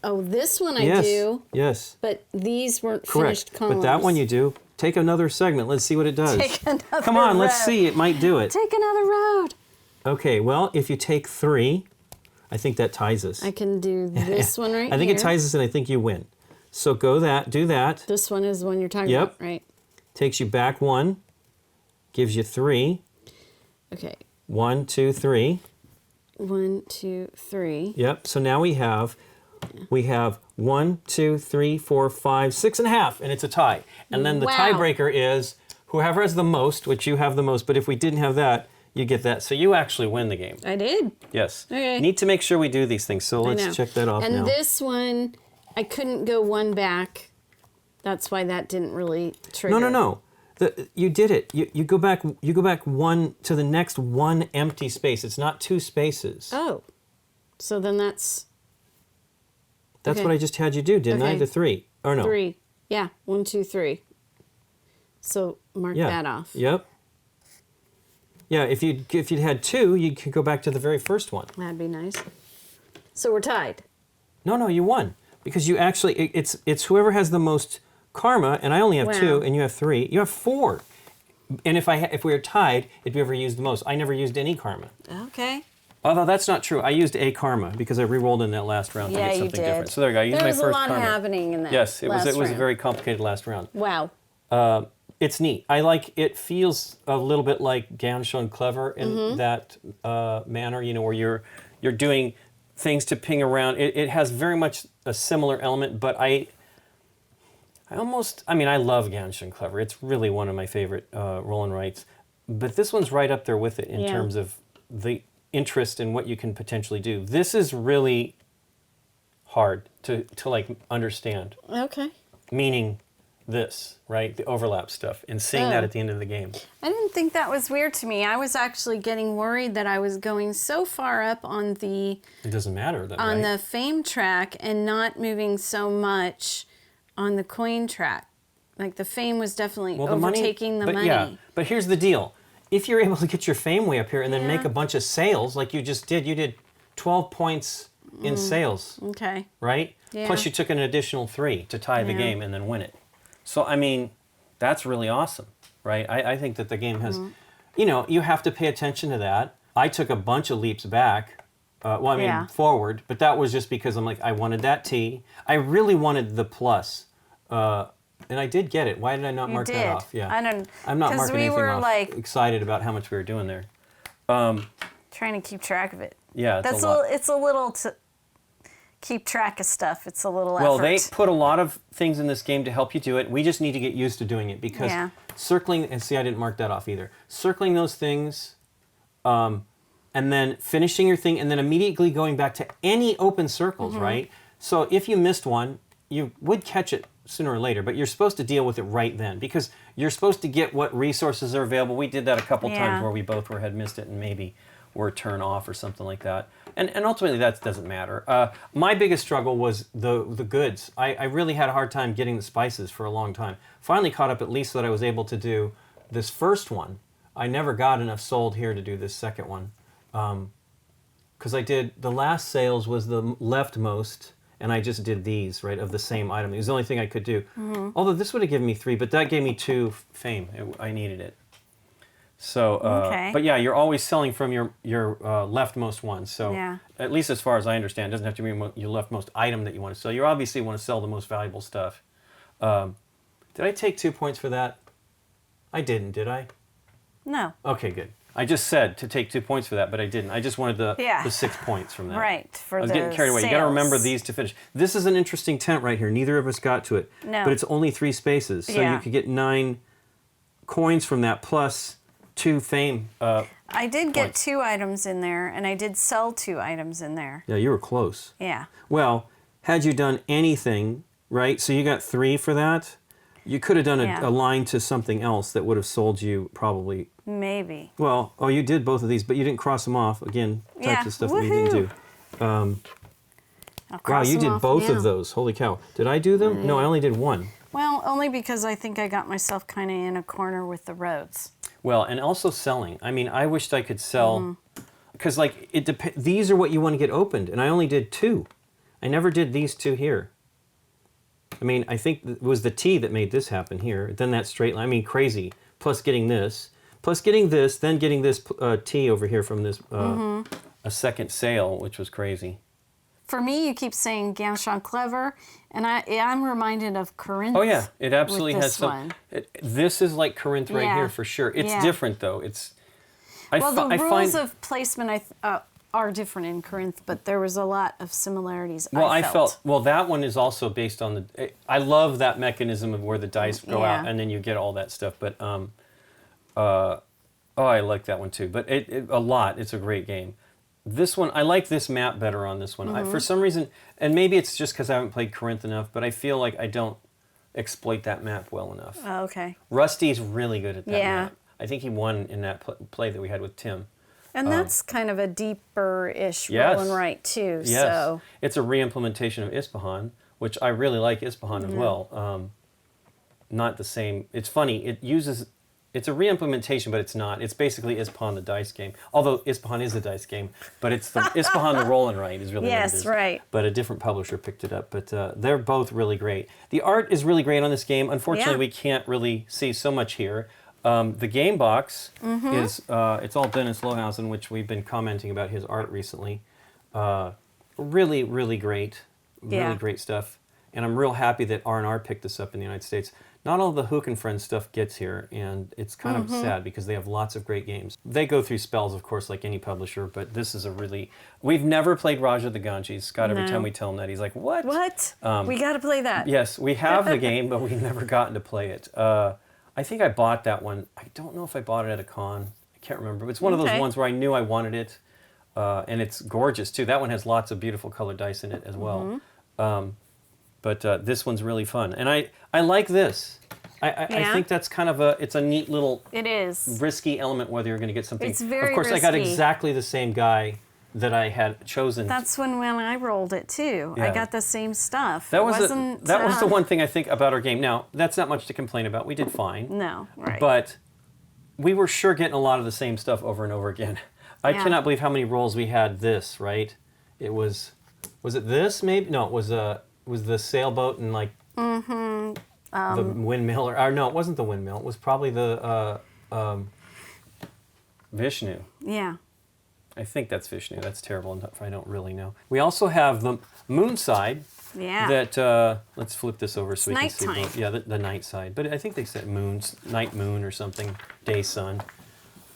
Oh, this one I do. Yes. But these weren't Correct. finished columns. But that one you do. Take another segment. Let's see what it does. Take another Come on, road. let's see. It might do it. Take another road. Okay, well, if you take 3, I think that ties us. I can do this one right here. I think it ties us, and I think you win. So do that. This one is the one you're talking about, right? Takes you back 1, gives you 3. Okay. 1, 2, 3. 1, 2, 3. Yep. So now we have 1, 2, 3, 4, 5, 6.5, and it's a tie. And then the tiebreaker is whoever has the most, which you have the most. But if we didn't have that, you get that. So you actually win the game. I did. Yes. Okay. Need to make sure we do these things. So let's check that off now. And this one, I couldn't go one back. That's why that didn't really trigger. No. You did it. You go back 1 to the next one empty space. It's not 2 spaces. Oh. So then that's what I just had you do, didn't I? The 3. Or no? 3. Yeah. 1, 2, 3. So mark that off. Yep. Yeah, if you'd had 2, you could go back to the very first one. That'd be nice. So we're tied. No, you won. Because you actually, it's whoever has the most karma, and I only have 2, and you have 3. You have 4. And if we were tied, it'd be whoever used the most. I never used any karma. Okay. Although that's not true. I used a karma because I re-rolled in that last round to get something different. So there you go. I used my first karma. There was a lot happening in that. Yes, it was a round. very complicated last round. Wow. It's neat. It feels a little bit like Ganz schön clever in that manner, where you're doing things to ping around. It has very much a similar element, but I love Ganz schön clever. It's really one of my favorite roll and writes. But this one's right up there with it in terms of the interest in what you can potentially do. This is really hard to understand. Okay. Meaning this, right? The overlap stuff, and seeing that at the end of the game. I didn't think that was weird to me. I was actually getting worried that I was going so far up on the... It doesn't matter then, on right? the fame track and not moving so much on the coin track. Like the fame was definitely overtaking the money. Yeah, but here's the deal. If you're able to get your fame way up here and then make a bunch of sales like you just did, you did 12 points in sales. Okay. Right? Yeah. Plus you took an additional 3 to tie the game and then win it. So, that's really awesome, right? I think that the game has, you have to pay attention to that. I took a bunch of leaps back, forward, but that was just because I'm like, I wanted that T. I really wanted the plus, and I did get it. Why did I not mark that off? Yeah, I'm not marking anything off. Excited about how much we were doing there. Trying to keep track of it. Yeah, it's a lot. It's a little to keep track of stuff. It's a little Well, effort. they put a lot of things in this game to help you do it. We just need to get used to doing it because circling, and see, I didn't mark that off either. Circling those things, and then finishing your thing, and then immediately going back to any open circles, right? So if you missed one, you would catch it sooner or later, but you're supposed to deal with it right then because you're supposed to get what resources are available. We did that a couple times where we both had missed it and maybe were turn off or something like that. And ultimately that doesn't matter. My biggest struggle was the goods. I really had a hard time getting the spices for a long time. Finally caught up at least so that I was able to do this first one. I never got enough sold here to do this second one. Because the last sales was the leftmost, and I just did these, right, of the same item. It was the only thing I could do. Although this would have given me 3, but that gave me 2 fame. I needed it. So, but yeah, you're always selling from your leftmost one. So at least as far as I understand, it doesn't have to be your leftmost item that you want to sell. You obviously want to sell the most valuable stuff. Did I take 2 points for that? I didn't, did I? No. Okay, good. I just said to take 2 points for that, but I didn't. I just wanted the 6 points from that. Right, for I was getting carried away. You got to remember these to finish. This is an interesting tent right here. Neither of us got to it. No. But it's only 3 spaces. So you could get 9 coins from that plus 2 fame. I did get 2 items in there, and I did sell 2 items in there. Yeah, you were close. Yeah. Well, had you done anything, right? So you got 3 for that. You could have done a line to something else that would have sold you probably. Maybe. Well, you did both of these, but you didn't cross them off. Again, types of stuff that you didn't do. Wow, you did both of those. Holy cow. Did I do them? No, I only did 1. Well, only because I think I got myself kind of in a corner with the roads. Well, and also selling. I mean, I wished I could sell, because like these are what you want to get opened, and I only did 2. I never did these 2 here. I mean, I think it was the T that made this happen here. Then that straight line. I mean, crazy. Plus getting this. Plus getting this. Then getting this T over here from this a second sale, which was crazy. For me, you keep saying Ganchon Clever, and I'm reminded of Corinth. Oh yeah, it absolutely has some. This is like Corinth right here for sure. It's different though. It's. The rules of placement are different in Corinth, but there was a lot of similarities. Well, I felt that one is also based on the. I love that mechanism of where the dice go out and then you get all that stuff. But I like that one too. But a lot. It's a great game. This one, I like this map better on this one. For some reason, and maybe it's just because I haven't played Corinth enough, but I feel like I don't exploit that map well enough. Oh, okay. Rusty's really good at that map. I think he won in that play that we had with Tim. And that's kind of a deeper-ish roll and write too. Yes. So. It's a re-implementation of Ispahan, which I really like Ispahan as well. Not the same. It's funny. It's a re-implementation, but it's not. It's basically Ispahan the dice game. Although Ispahan is a dice game, but it's the Ispahan the roll and write is really what it is. Yes, right. But a different publisher picked it up. But they're both really great. The art is really great on this game. Unfortunately, we can't really see so much here. The game box is, it's all Dennis Lohausen, which we've been commenting about his art recently. Really, really great. Really great stuff. And I'm real happy that R&R picked this up in the United States. Not all the Hook and Friends stuff gets here, and it's kind of sad because they have lots of great games. They go through spells, of course, like any publisher, but this is a really... We've never played Raja the Ganges. Scott, every time we tell him that, he's like, what? What? We got to play that. Yes, we have the game, but we've never gotten to play it. I think I bought that one. I don't know if I bought it at a con. I can't remember. But it's one of those ones where I knew I wanted it. And it's gorgeous, too. That one has lots of beautiful colored dice in it as well. But this one's really fun. And I like this. I think that's kind of it's a neat little risky element whether you're going to get something. It's very Of course, risky. I got exactly the same guy that I had chosen. That's when I rolled it too. I got the same stuff. That was the one thing I think about our game. Now, that's not much to complain about. We did fine. No, right. But we were sure getting a lot of the same stuff over and over again. I cannot believe how many rolls we had this, right? It was it this maybe? No, it was the sailboat and like the windmill or no, it wasn't the windmill. It was probably the Vishnu. Yeah. I think that's Vishnu. That's terrible if I don't really know. We also have the moon side. Yeah. That let's flip this over so we can see. Nighttime. Yeah, the night side. But I think they said night moon or something, day sun.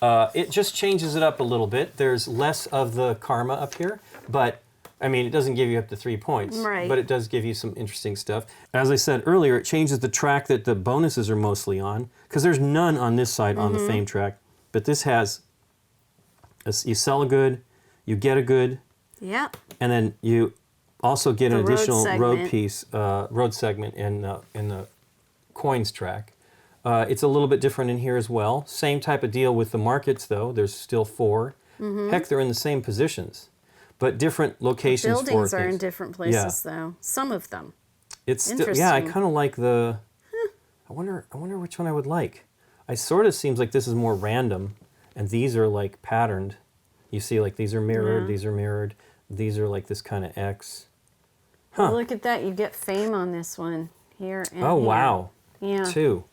It just changes it up a little bit. There's less of the karma up here, but I mean, it doesn't give you up to 3 points, but it does give you some interesting stuff. As I said earlier, it changes the track that the bonuses are mostly on, because there's none on this side on the fame track, but this has, you sell a good, you get a good, and then you also get an additional road segment in the coins track. It's a little bit different in here as well. Same type of deal with the markets, though. There's still 4. Heck, they're in the same positions. But different locations. The buildings are in different places, though. Some of them. It's still, I kind of like the. I wonder which one I would like. I sort of seems like this is more random, and these are like patterned. You see, like these are mirrored, these are mirrored, these are like this kind of X. Huh. Look at that. You get fame on this one. Here and Oh, here. wow. Yeah. 2.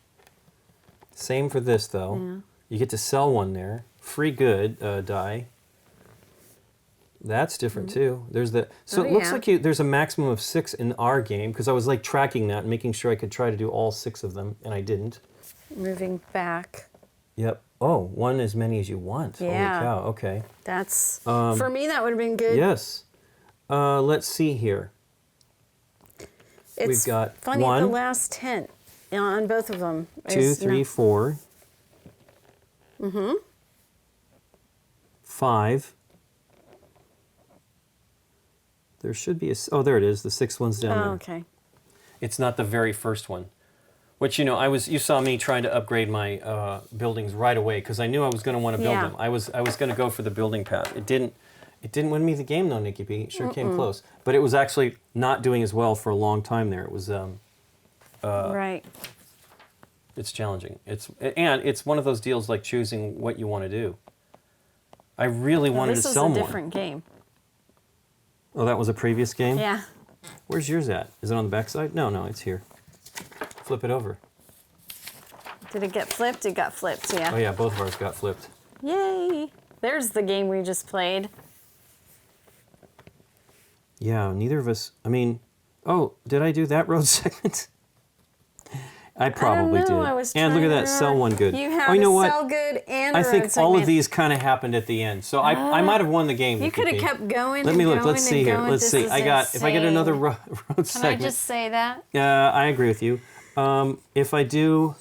Same for this, though. Yeah. You get to sell one there. Free good die. That's different, too. There's the... So Oh, it looks yeah. like there's a maximum of 6 in our game, because I was, like, tracking that and making sure I could try to do all 6 of them, and I didn't. Moving back. Yep. Oh, 1 as many as you want. Yeah. Holy cow. Okay. That's... for me, that would have been good. Yes. Let's see here. It's We've got funny, 1, the last hint on both of them. 2, is 3, no. 4. 5. There should be a... Oh, there it is. The 6th one's down there. Oh, okay. It's not the very first one. Which, you know, you saw me trying to upgrade my buildings right away because I knew I was going to want to build Yeah. them. I was going to go for the building path. It didn't win me the game though, Nikki P. It sure came close. But it was actually not doing as well for a long time there. It was Right. it's challenging. It's one of those deals like choosing what you want to do. I really wanted to This is sell a more. different game. Oh, that was a previous game? Yeah. Where's yours at? Is it on the back side? No, it's here. Flip it over. Did it get flipped? It got flipped, yeah. Oh yeah, both of ours got flipped. Yay. There's the game we just played. Yeah, neither of us. I mean, oh, did I do that road segment? I probably I don't know, did. I was And look at trying that, to sell one good. You had oh, you know a what? sell good and I a think road all of segment. these kind of happened at the end. So I might have won the game. You Nikki could have P. kept going. Let me and look. going Let's see and here. going. Let's This see. is If I get another insane. road Can segment. I just say that? I agree with you. If I do,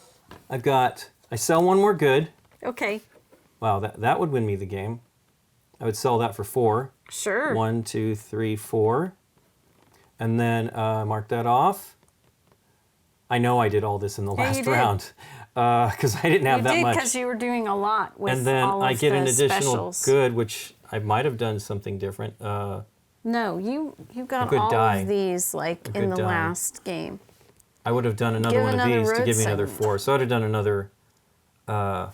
I sell one more good. Okay. Wow, that would win me the game. I would sell that for 4. Sure. 1, 2, 3, 4. And then mark that off. I know I did all this in the Yeah, you last did. round because I didn't have You that did much. because you were doing a lot with And then all of I get the an additional specials. good, which I might have done something different. No, you got good all die. of these like in good the die. last game. I would have done another Give one of another these to road give me another segment. 4. So I'd have done another. I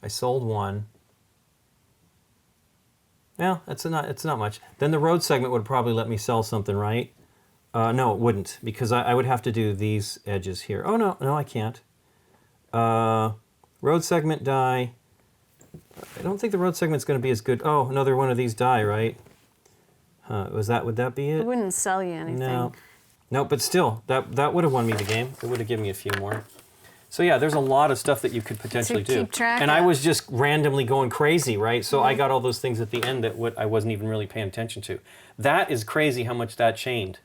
sold 1. Yeah, it's not much. Then the road segment would probably let me sell something, right? No, it wouldn't, because I would have to do these edges here. Oh, no, I can't. Road segment die. I don't think the road segment's going to be as good. Oh, another one of these die, right? Would that be It it? wouldn't sell you anything. No, but still, that would have won me the game. It would have given me a few more. So yeah, there's a lot of stuff that you could potentially do. keep track And I of. was just randomly going crazy, right? So I got all those things at the end that I wasn't even really paying attention to. That is crazy how much that chained.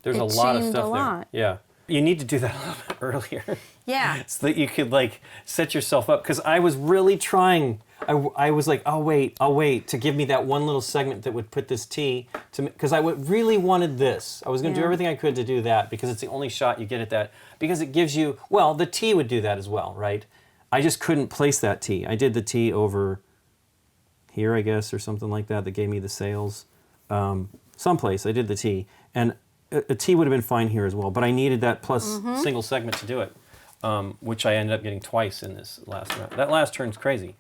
There's It a lot of chained stuff a there. lot. Yeah. You need to do that a little bit earlier. Yeah. So that you could like set yourself up, because I was really trying. I was like, I'll wait to give me that one little segment that would put this T to, because I really wanted this. I was going to do Yeah. everything I could to do that, because it's the only shot you get at that, because it gives you, well, the T would do that as well, right? I just couldn't place that T. I did the T over here, I guess, or something like that gave me the sales. Someplace I did the T, and a T would have been fine here as well, but I needed that plus single segment to do it, which I ended up getting twice in this last round. That last turn's crazy.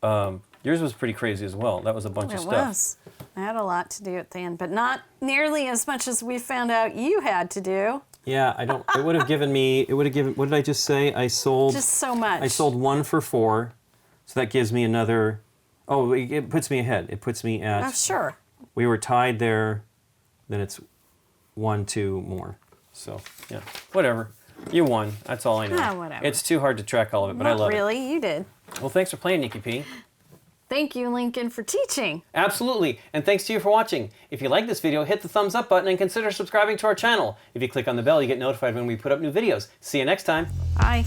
Yours was pretty crazy as well. That was a bunch of It stuff. was. I had a lot to do at the end, but not nearly as much as we found out you had to do. Yeah, it would have given me, what did I just say? I sold Just so much. 1 for 4, so that gives me another, it puts me ahead. It puts me at, Oh, sure. we were tied there, then it's 1, 2 more. So, yeah, whatever. You won. That's all I know. Ah, whatever. It's too hard to track all of it, but I Not love really, you did. it. Well, thanks for playing, Nikki P. Thank you, Lincoln, for teaching. Absolutely, and thanks to you for watching. If you like this video, hit the thumbs up button and consider subscribing to our channel. If you click on the bell, you get notified when we put up new videos. See you next time. Bye.